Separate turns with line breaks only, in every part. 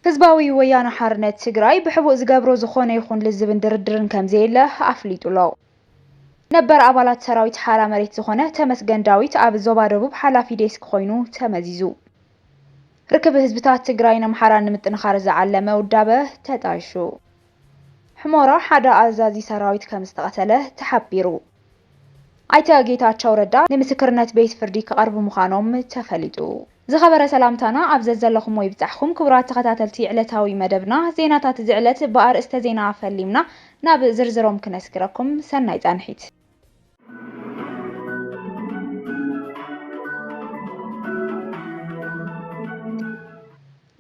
ህዝባዊ ወያነ ሓርነት ትግራይ ብሕቡእ ዝገብሮ ዝኾነ ይኹን ልዝብን ድርድርን ከም ዘየለ ኣፍሊጡሎ ነበር አባላት ሰራዊት ሓራ መሬት ዝኾነ ተመስገን ዳዊት ኣብ ዞባ ደቡብ ሓላፊ ዴስክ ኮይኑ ተመዚዙ ርክብ ህዝብታት ትግራይ ኣምሓራ ንምጥንኻር ዝዓለመ ውዳበ ተጣይሹ ሕሞራ ሓደ ኣዛዚ ሰራዊት ከም ዝተቀተለ ተሓቢሩ ኣይተ ጌታቸው ረዳ ንምስክርነት ቤት ፍርዲ ክቐርቡ ምዃኖም ተፈሊጡ ዝኸበረ ሰላምታና ኣብ ዘለኹም ወይ ብጻሕኹም ክቡራት ተኸታተልቲ ዕለታዊ መደብና ዜናታት ዝዕለት በኣርእስተ ዜና ፈሊምና ናብ ዝርዝሮም ክነስክረኩም ሰናይ ጻንሒት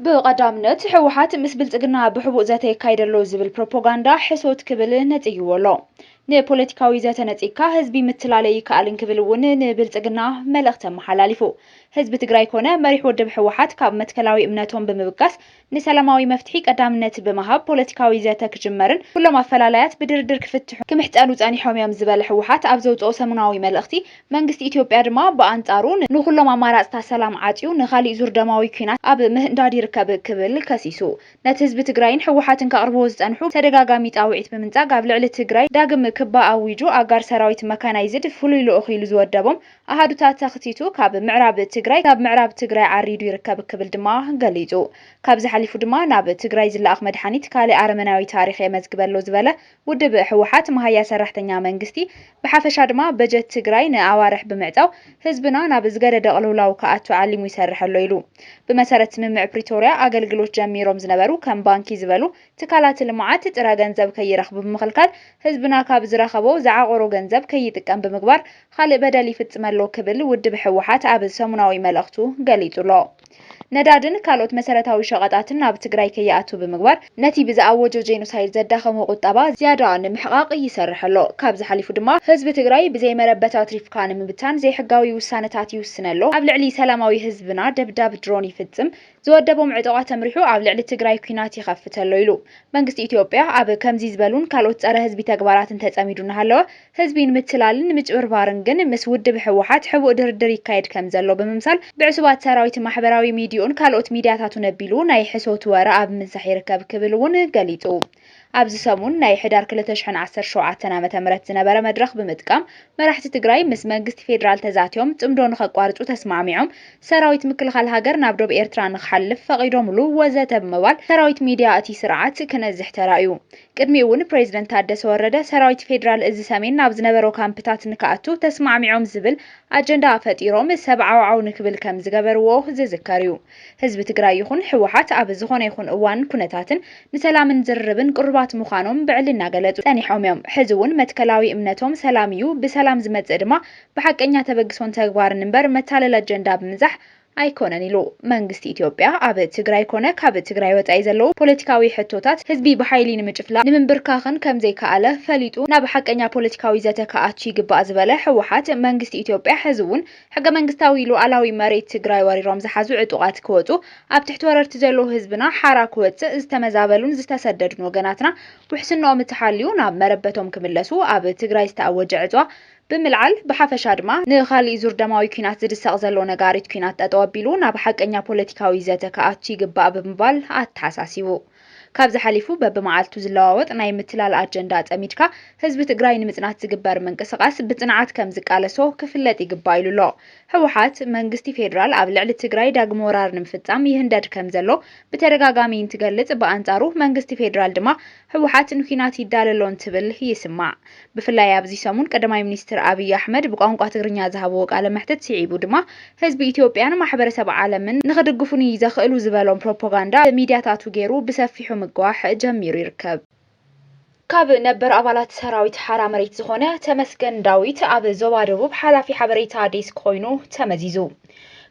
ብቐዳምነት ሕወሓት ምስ ብልጽግና ብሕቡእ ዘተ የካይደሎ ዝብል ፕሮፓጋንዳ ሕሶት ክብል ነጽይዎሎ ንፖለቲካዊ ዘተነጺካ ህዝቢ ምትላለይ ከኣልን ክብል እውን ንብልጽግና መልእኽቲ መሓላሊፉ ህዝቢ ትግራይ ኮነ መሪሕ ወደብ ሕወሓት ካብ መትከላዊ እምነቶም ብምብጋስ ንሰላማዊ መፍትሒ ቀዳምነት ብምሃብ ፖለቲካዊ ዘተ ክጅመርን ኩሎም ኣፈላላያት ብድርድር ክፍትሑ ክምሕፀኑ ጸኒሖም እዮም ዝበለ ሕወሓት ኣብ ዘውፅኦ ሰሙናዊ መልእኽቲ መንግስቲ ኢትዮጵያ ድማ ብኣንጻሩ ንኩሎም ኣማራጽታት ሰላም ዓጽዩ ንኻሊእ ዙር ደማዊ ኩናት ኣብ ምህንዳድ ይርከብ ክብል ከሲሱ ነቲ ህዝቢ ትግራይን ሕወሓትን ከቕርብዎ ዝጸንሑ ተደጋጋሚ ጣውዒት ብምንጻግ ኣብ ልዕሊ ትግራይ ዳግም ክባ ኣዊጁ ኣጋር ሰራዊት መካናይዝድ ፍሉይ ልኡኽ ኢሉ ዝወደቦም ኣሃዱታት ተኽቲቱ ካብ ምዕራብ ትግራይ ካብ ምዕራብ ትግራይ ዓሪዱ ይርከብ ክብል ድማ ገሊጹ ካብ ዝሓሊፉ ድማ ናብ ትግራይ ዝለኣኽ መድሓኒት ካልእ ኣረመናዊ ታሪኽ የመዝግበሎ ዝበለ ውድብ ሕወሓት መሃያ ሰራሕተኛ መንግስቲ ብሓፈሻ ድማ በጀት ትግራይ ንኣዋርሕ ብምዕጻው ህዝብና ናብ ዝገደደ ቅልውላው ከኣቱ ዓሊሙ ይሰርሐሎ ኢሉ ብመሰረት ስምምዕ ፕሪቶሪያ ኣገልግሎት ጀሚሮም ዝነበሩ ከም ባንኪ ዝበሉ ትካላት ልምዓት ጥረ ገንዘብ ከይረኽቡ ብምኽልካል ህዝብና ካብ ዝረኸቦ ዝዓቆሮ ገንዘብ ከይጥቀም ብምግባር ካልእ በደል ይፍጽመሎ ክብል ውድብ ሕወሓት ኣብ ሰሙናዊ መልእኽቱ ገሊጹሎ ነዳድን ካልኦት መሰረታዊ ሸቐጣትን ናብ ትግራይ ከይኣቱ ብምግባር ነቲ ብዝኣወጆ ጄኖሳይድ ዘዳኸሙ ቁጠባ ዝያዳ ንምሕቓቕ ይሰርሐሎ ካብ ዝሓሊፉ ድማ ህዝቢ ትግራይ ብዘይ መረበታ ትሪፍካ ንምብታን ዘይሕጋዊ ውሳነታት ይውስነሎ ኣብ ልዕሊ ሰላማዊ ህዝብና ደብዳብ ድሮን ይፍጽም ዝወደቦም ዕጡቓት ተምሪሑ ኣብ ልዕሊ ትግራይ ኩናት ይኸፍተሎ ኢሉ መንግስቲ ኢትዮጵያ ኣብ ከምዚ ዝበሉን ካልኦት ጸረ ህዝቢ ተግባራትን ተጸሚዱ እናሃለወ ህዝቢ ንምትላልን ምጭብርባርን ግን ምስ ውድብ ሕወሓት ሕቡእ ድርድር ይካየድ ከም ዘሎ ብምምሳል ብዕሱባት ሰራዊት ማሕበራዊ ሚድዮን ካልኦት ሚድያታቱ ነቢሉ ናይ ሕሶት ወረ ኣብ ምንሳሕ ይርከብ ክብል እውን ገሊጹ ኣብዚ ሰሙን ናይ ሕዳር 2017 ዓ.ም ዝነበረ መድረኽ ብምጥቃም መራሕቲ ትግራይ ምስ መንግስቲ ፌደራል ተዛትዮም ጽምዶ ንኸቋርጹ ተስማዕሚዖም ሰራዊት ምክልኻል ሃገር ናብ ደቡብ ኤርትራ ንኽሓልፍ ፈቒዶምሉ ወዘተ ብምባል ሰራዊት ሚድያ እቲ ስርዓት ክነዝሕ ተራእዩ ቅድሚ እውን ፕሬዝደንት ታደሰ ወረደ ሰራዊት ፌደራል እዚ ሰሜን ናብ ዝነበረው ካምፕታት ንክኣቱ ተስማዕሚዖም ዝብል ኣጀንዳ ፈጢሮም ሰብዓውዓው ንክብል ከም ዝገበርዎ ዝዝከር እዩ ህዝቢ ትግራይ ይኹን ሕወሓት ኣብ ዝኾነ ይኹን እዋን ኩነታትን ንሰላምን ዝርርብን ቁርባት ምዃኖም ብዕልና ገለጹ ጸኒሖም እዮም ሕዚ እውን መትከላዊ እምነቶም ሰላም እዩ ብሰላም ዝመጽእ ድማ ብሓቀኛ ተበግሶን ተግባርን እምበር መታለል ኣጀንዳ ብምዛሕ ኣይኮነን ኢሉ መንግስቲ ኢትዮጵያ ኣብ ትግራይ ኮነ ካብ ትግራይ ወጻኢ ዘለዉ ፖለቲካዊ ሕቶታት ህዝቢ ብሓይሊ ንምጭፍላ ንምንብርካኽን ከም ዘይከኣለ ፈሊጡ ናብ ሓቀኛ ፖለቲካዊ ዘተ ከኣቱ ይግባእ ዝበለ ሕወሓት መንግስቲ ኢትዮጵያ ሕዚ እውን ሕገ መንግስታዊ ሉዓላዊ መሬት ትግራይ ወሪሮም ዝሓዙ ዕጡቓት ክወጹ ኣብ ትሕቲ ወረርቲ ዘለዉ ህዝብና ሓራ ክወጽእ ዝተመዛበሉን ዝተሰደዱን ወገናትና ውሕስንኦም እትሓልዩ ናብ መረበቶም ክምለሱ ኣብ ትግራይ ዝተኣወጀ ዕፅዋ ብምልዓል ብሓፈሻ ድማ ንኻሊእ ዙር ደማዊ ኩናት ዝድሰቕ ዘሎ ነጋሪት ኩናት ጠጠው ኣቢሉ ናብ ሓቀኛ ፖለቲካዊ ዘተ ከኣቱ ይግባእ ብምባል ኣተሓሳሲቡ ካብ ዝሓሊፉ በብመዓልቱ ዝለዋወጥ ናይ ምትላል ኣጀንዳ ጸሚድካ ህዝቢ ትግራይ ንምጽናት ዝግበር ምንቅስቓስ ብጽንዓት ከም ዝቃለሶ ክፍለጥ ይግባእ ኢሉሎ ሕወሓት መንግስቲ ፌደራል ኣብ ልዕሊ ትግራይ ዳግም ወራር ንምፍጻም ይህንደድ ከም ዘሎ ብተደጋጋሚ እንትገልጽ በኣንጻሩ መንግስቲ ፌደራል ድማ ሕወሓት ንኩናት ይዳለሎ እንትብል ይስማዕ ብፍላይ ኣብዚ ሰሙን ቀዳማይ ሚኒስትር ኣብይ ኣሕመድ ብቋንቋ ትግርኛ ዝሃብዎ ቃለ መሕትት ስዒቡ ድማ ህዝቢ ኢትዮጵያን ማሕበረሰብ ዓለምን ንኽድግፉኒ ዘኽእሉ ዝበሎም ፕሮፓጋንዳ ሚድያታቱ ገይሩ ብሰፊሑ ምጓሕ ጀሚሩ ይርከብ ካብ ነበር ኣባላት ሰራዊት ሓራ መሬት ዝኾነ ተመስገን ዳዊት ኣብ ዞባ ደቡብ ሓላፊ ሓበሬታ ዴስክ ኮይኑ ተመዚዙ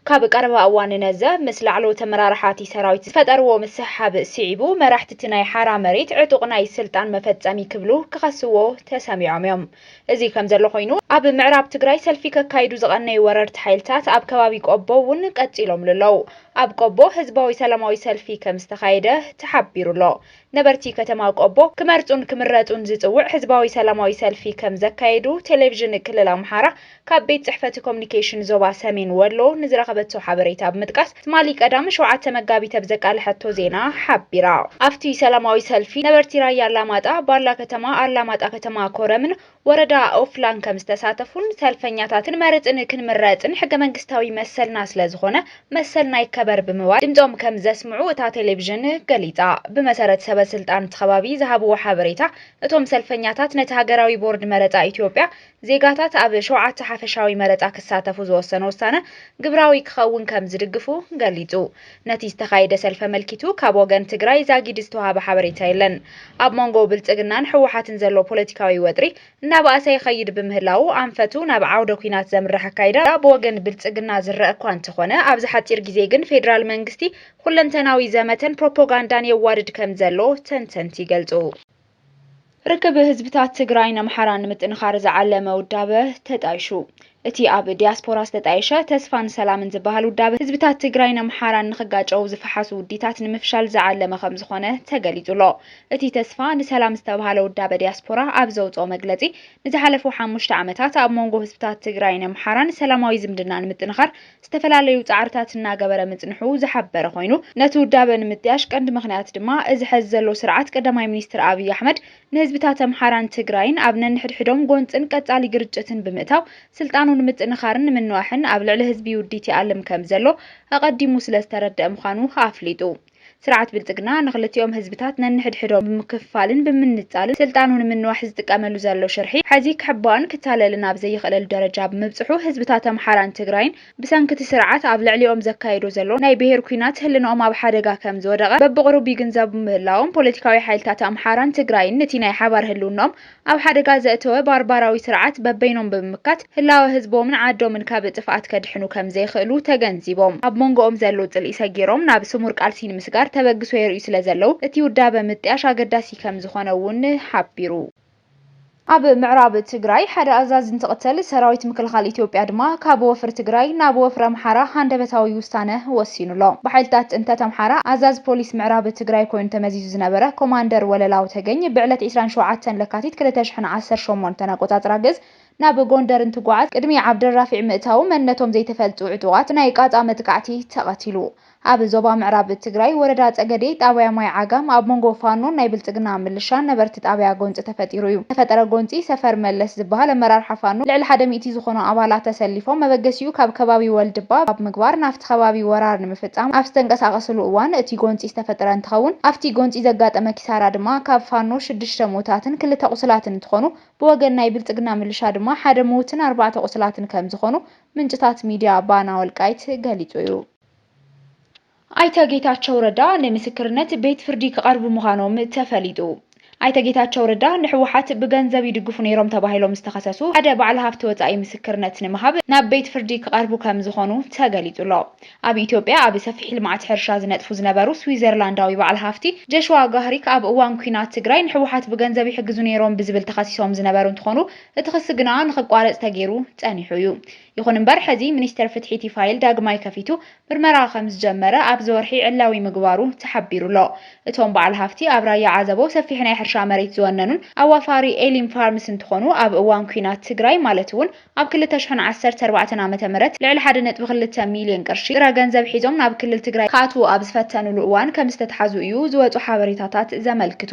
ካብ ቀረባ እዋን ነዘ ምስ ላዕሎ ተመራርሓቲ ሰራዊት ዝፈጠርዎ ምስሓብ ስዒቡ መራሕቲ ናይ ሓራ መሬት ዕጡቕ ናይ ስልጣን መፈጸሚ ክብሉ ክኸስዎ ተሰሚዖም እዮም እዚ ከም ዘሎ ኮይኑ ኣብ ምዕራብ ትግራይ ሰልፊ ከካይዱ ዝቐነዩ ወረርቲ ሓይልታት ኣብ ከባቢ ቆቦ እውን ቀፂሎም ኣለዉ። ኣብ ቆቦ ህዝባዊ ሰላማዊ ሰልፊ ከም ዝተኻየደ ተሓቢሩሎ። ነበርቲ ከተማ ቆቦ ክመርጹን ክምረጡን ዝጽውዕ ህዝባዊ ሰላማዊ ሰልፊ ከም ዘካየዱ ቴሌቪዥን ክልል ኣምሓራ ካብ ቤት ጽሕፈት ኮሙኒኬሽን ዞባ ሰሜን ወሎ ንዝረኸበቶ ሓበሬታ ብምጥቃስ ትማሊ ቀዳም 7 መጋቢት ኣብ ዘቃልሐቶ ዜና ሓቢራ። ኣብቲ ሰላማዊ ሰልፊ ነበርቲ ራያ ኣላማጣ፣ ባላ ከተማ፣ ኣላማጣ ከተማ ኮረምን ወረዳ ኦፍላን ከም ዝተሳተፉን ሰልፈኛታትን መርጽን ክንምረጽን ሕገ መንግስታዊ መሰልና ስለዝኾነ መሰልና ይከበር ብምባል ድምጾም ከም ዘስምዑ እታ ቴሌቪዥን ገሊጻ። ብመሰረት ሰበስልጣን ከባቢ ዝሃብዎ ሓበሬታ እቶም ሰልፈኛታት ነቲ ሃገራዊ ቦርድ መረጻ ኢትዮጵያ ዜጋታት ኣብ 7 ሓፈሻዊ መረጻ ክሳተፉ ዝወሰነ ውሳነ ግብራዊ ክኸውን ከም ዝድግፉ ገሊጹ። ነቲ ዝተኻየደ ሰልፊ መልኪቱ ካብ ወገን ትግራይ ዛጊድ ዝተዋሃበ ሓበሬታ የለን። ኣብ መንጎ ብልጽግናን ሕወሓትን ዘሎ ፖለቲካዊ ወጥሪ እናባእሰ ይኸይድ ብምህላው ኣንፈቱ ናብ ዓውደ ኩናት ዘምርሕ ኣካይዳ ብወገን ብልጽግና ዝረአ እኳ እንተኾነ ኣብዚ ሓፂር ግዜ ግን ፌደራል መንግስቲ ሁለንተናዊ ዘመተን ፕሮፓጋንዳን የዋድድ ከም ዘሎ ተንተንቲ ይገልጹ። ርክብ ህዝብታት ትግራይ ኣምሓራ ንምጥንኻር ዝዓለመ ውዳበ ተጣይሹ። እቲ ኣብ ዲያስፖራ ዝተጣየሸ ተስፋን ሰላምን ዝበሃል ውዳበ ህዝብታት ትግራይ ኣምሓራ ንኽጋጨው ዝፈሓሱ ውዲታት ንምፍሻል ዝዓለመ ከም ዝኾነ ተገሊጹሎ። እቲ ተስፋ ንሰላም ዝተባሃለ ውዳበ ዲያስፖራ ኣብ ዘውፅኦ መግለጺ ንዝሓለፉ 5 ዓመታት ኣብ መንጎ ህዝብታት ትግራይ ኣምሓራን ሰላማዊ ዝምድና ንምጥንኻር ዝተፈላለዩ ጻዕርታት እናገበረ ምጽንሑ ዝሓበረ ኮይኑ ነቲ ውዳበ ንምጥያሽ ቀንዲ ምኽንያት ድማ እዚ ሕዚ ዘሎ ስርዓት ቀዳማይ ሚኒስትር ኣብይ ኣሕመድ ንህዝብታት ኣምሓራን ትግራይን ኣብ ነንሕድሕዶም ጎንፅን ቀጻሊ ግርጭትን ብምእታው ስልጣኑ ንምጥንኻርን ንምንዋሕን ኣብ ልዕሊ ህዝቢ ውዲት ይኣልም ከም ዘሎ ኣቐዲሙ ስለ ዝተረድአ ምዃኑ ኣፍሊጡ። ስርዓት ብልጽግና ንኽልቲኦም ህዝብታት ነንሕድሕዶም ብምክፍፋልን ብምንጻልን ስልጣኑ ንምንዋሕ ዝጥቀመሉ ዘሎ ሽርሒ ሕዚ ክሕባእን ክታለልን ኣብ ዘይኽእል ደረጃ ብምብጽሑ ህዝብታት ኣምሓራን ትግራይን ብሰንኪ እቲ ስርዓት ኣብ ልዕሊኦም ዘካይዶ ዘሎ ናይ ብሄር ኩናት ህልንኦም ኣብ ሓደጋ ከም ዝወደቐ በብቕሩብ ይግንዘቡ ምህላዎም ፖለቲካዊ ሓይልታት ኣምሓራን ትግራይን ነቲ ናይ ሓባር ህልውንኦም ኣብ ሓደጋ ዘእተወ ባርባራዊ ስርዓት በበይኖም ብምምካት ህላወ ህዝቦምን ዓዶምን ካብ ጥፍኣት ከድሕኑ ከም ዘይኽእሉ ተገንዚቦም ኣብ መንጎኦም ዘሎ ጽልኢ ሰጊሮም ናብ ስሙር ቃልሲ ንምስጋር ተበግሶ የርእዩ ስለ ዘለው እቲ ውዳበ ምጥያሽ ኣገዳሲ ከም ዝኾነ እውን ሓቢሩ። ኣብ ምዕራብ ትግራይ ሓደ ኣዛዝ እንትቕተል ሰራዊት ምክልኻል ኢትዮጵያ ድማ ካብ ወፍሪ ትግራይ ናብ ወፍሪ ኣምሓራ ሃንደበታዊ ውሳነ ወሲኑሎ። ብሓይልታት ጥንተት ኣምሓራ ኣዛዝ ፖሊስ ምዕራብ ትግራይ ኮይኑ ተመዚዙ ዝነበረ ኮማንደር ወለላው ተገኝ ብዕለት 27 ለካቲት 2018 ኣቆጻጽራ ገዝ ናብ ጎንደር እንትጓዓዝ ቅድሚ ዓብደራፊዕ ምእታው መንነቶም ዘይተፈልጡ ዕጡቓት ናይ ቃጣ መጥቃዕቲ ተቐቲሉ። ኣብ ዞባ ምዕራብ ትግራይ ወረዳ ጸገዴ ጣብያ ማይ ዓጋም ኣብ መንጎ ፋኖን ናይ ብልጽግና ምልሻን ነበርቲ ጣብያ ጎንፂ ተፈጢሩ እዩ። ተፈጠረ ጎንፂ ሰፈር መለስ ዝበሃል ኣመራርሓ ፋኖ ልዕሊ 100 ዝኾኑ ኣባላት ተሰሊፎም መበገሲኡ ካብ ከባቢ ወልድባ ኣብ ምግባር ናፍቲ ከባቢ ወራር ንምፍጻም ኣብ ዝተንቀሳቐስሉ እዋን እቲ ጎንፂ ዝተፈጠረ እንትኸውን ኣብቲ ጎንፂ ዘጋጠመ ኪሳራ ድማ ካብ ፋኖ 6 ሞታትን 2 ቁስላትን እንትኾኑ ብወገን ናይ ብልጽግና ምልሻ ድማ 1 ሞትን 4 ቁስላትን ከም ዝኾኑ ምንጭታት ሚድያ ባና ወልቃይት ገሊጹ እዩ። ኣይተ ጌታቸው ረዳ ንምስክርነት ቤት ፍርዲ ክቐርቡ ምዃኖም ተፈሊጡ። ኣይተ ጌታቸው ረዳ ንሕወሓት ብገንዘብ ይድግፉ ነይሮም ተባሂሎም ዝተኸሰሱ ሓደ በዓል ሃፍቲ ወጻኢ ምስክርነት ንምሃብ ናብ ቤት ፍርዲ ክቐርቡ ከም ዝኾኑ ተገሊጹሎ። ኣብ ኢትዮጵያ ኣብ ሰፊሕ ልምዓት ሕርሻ ዝነጥፉ ዝነበሩ ስዊዘርላንዳዊ በዓል ሃፍቲ ጀሽዋ ጋህሪክ ኣብ እዋን ኩናት ትግራይ ንሕወሓት ብገንዘብ ይሕግዙ ነይሮም ብዝብል ተኸሲሶም ዝነበሩ እንትኾኑ እቲ ክሲ ግና ንኽቋረጽ ተገይሩ ጸኒሑ እዩ። ይኹን እምበር ሕዚ ሚኒስተር ፍትሒ ፋይል ዳግማይ ከፊቱ ምርመራ ከም ዝጀመረ ኣብ ዘወርሒ ዕላዊ ምግባሩ ተሓቢሩሎ። እቶም በዓል ሃፍቲ ኣብ ራያ ዓዘቦ ሰፊሕ ናይ ሕርሻ መሬት ዝወነኑን ኣዋፋሪ ኤሊም ፋርምስ እንትኾኑ ኣብ እዋን ኩናት ትግራይ ማለት እውን ኣብ 2014 ዓ.ም ልዕሊ 1.2 ሚልዮን ቅርሺ ጥረ ገንዘብ ሒዞም ናብ ክልል ትግራይ ካኣትዉ ኣብ ዝፈተኑሉ እዋን ከም ዝተተሓዙ እዩ ዝወፁ ሓበሬታታት ዘመልክቱ።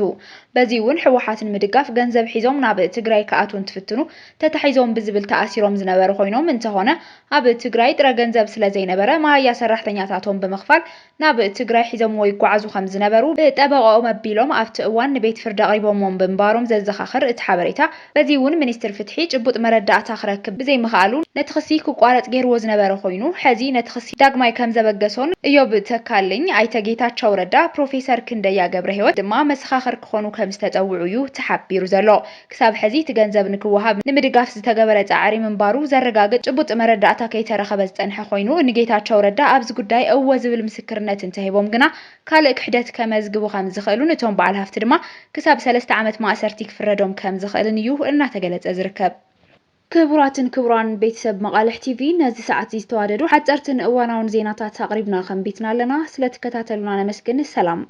በዚ እውን ሕወሓትን ምድጋፍ ገንዘብ ሒዞም ናብ ትግራይ ካኣትዉ እንትፍትኑ ተታሒዞም ብዝብል ተኣሲሮም ዝነበሩ ኮይኖም ሆነ ኣብ ትግራይ ጥረ ገንዘብ ስለ ዘይነበረ ማያ ሰራሕተኛታቶም ብምኽፋል ናብ ትግራይ ሒዞም ወይ ጓዓዙ ከም ዝነበሩ ብጠበቆም ኣቢሎም ኣብቲ እዋን ንቤት ፍርዲ ኣቕሪቦሞም ብምባሮም ዘዘኻኽር እቲ ሓበሬታ በዚ እውን ሚኒስትር ፍትሒ ጭቡጥ መረዳእታ ክረክብ ብዘይምኽኣሉ ነቲ ክሲ ክቋረጽ ገይርዎ ዝነበረ ኮይኑ ሕዚ ነቲ ክሲ ዳግማይ ከም ዘበገሶን እዮብ ተካልኝ ኣይተ ጌታቸው ረዳ ፕሮፌሰር ክንደያ ገብረ ህይወት ድማ መሰኻኽር ክኾኑ ከም ዝተጸውዑ እዩ ተሓቢሩ ዘሎ። ክሳብ ሕዚ እቲ ገንዘብ ንክወሃብ ንምድጋፍ ዝተገበረ ጻዕሪ ምንባሩ ዘረጋግጥ ጭቡጥ መረዳእታ ከይተረኸበ ዝጸንሐ ኮይኑ ንጌታቸው ረዳ ኣብዚ ጉዳይ እወ ዝብል ምስክርነት እንተሂቦም ግና ካልእ ክሕደት ከመዝግቡ ከም ዝኽእሉን እቶም በዓል ሃፍቲ ድማ ክሳብ 3 ዓመት ማእሰርቲ ክፍረዶም ከም ዝኽእልን እዩ እናተገለጸ ዝርከብ። ክቡራን ቤተሰብ መቃልሕ ቲቪ ነዚ ሰዓት ዝተዋደዱ ሓፀርትን እዋናውን ዜናታት አቅሪብና ከንቢትና ኣለና። ስለተከታተሉና ነመስግን። ሰላም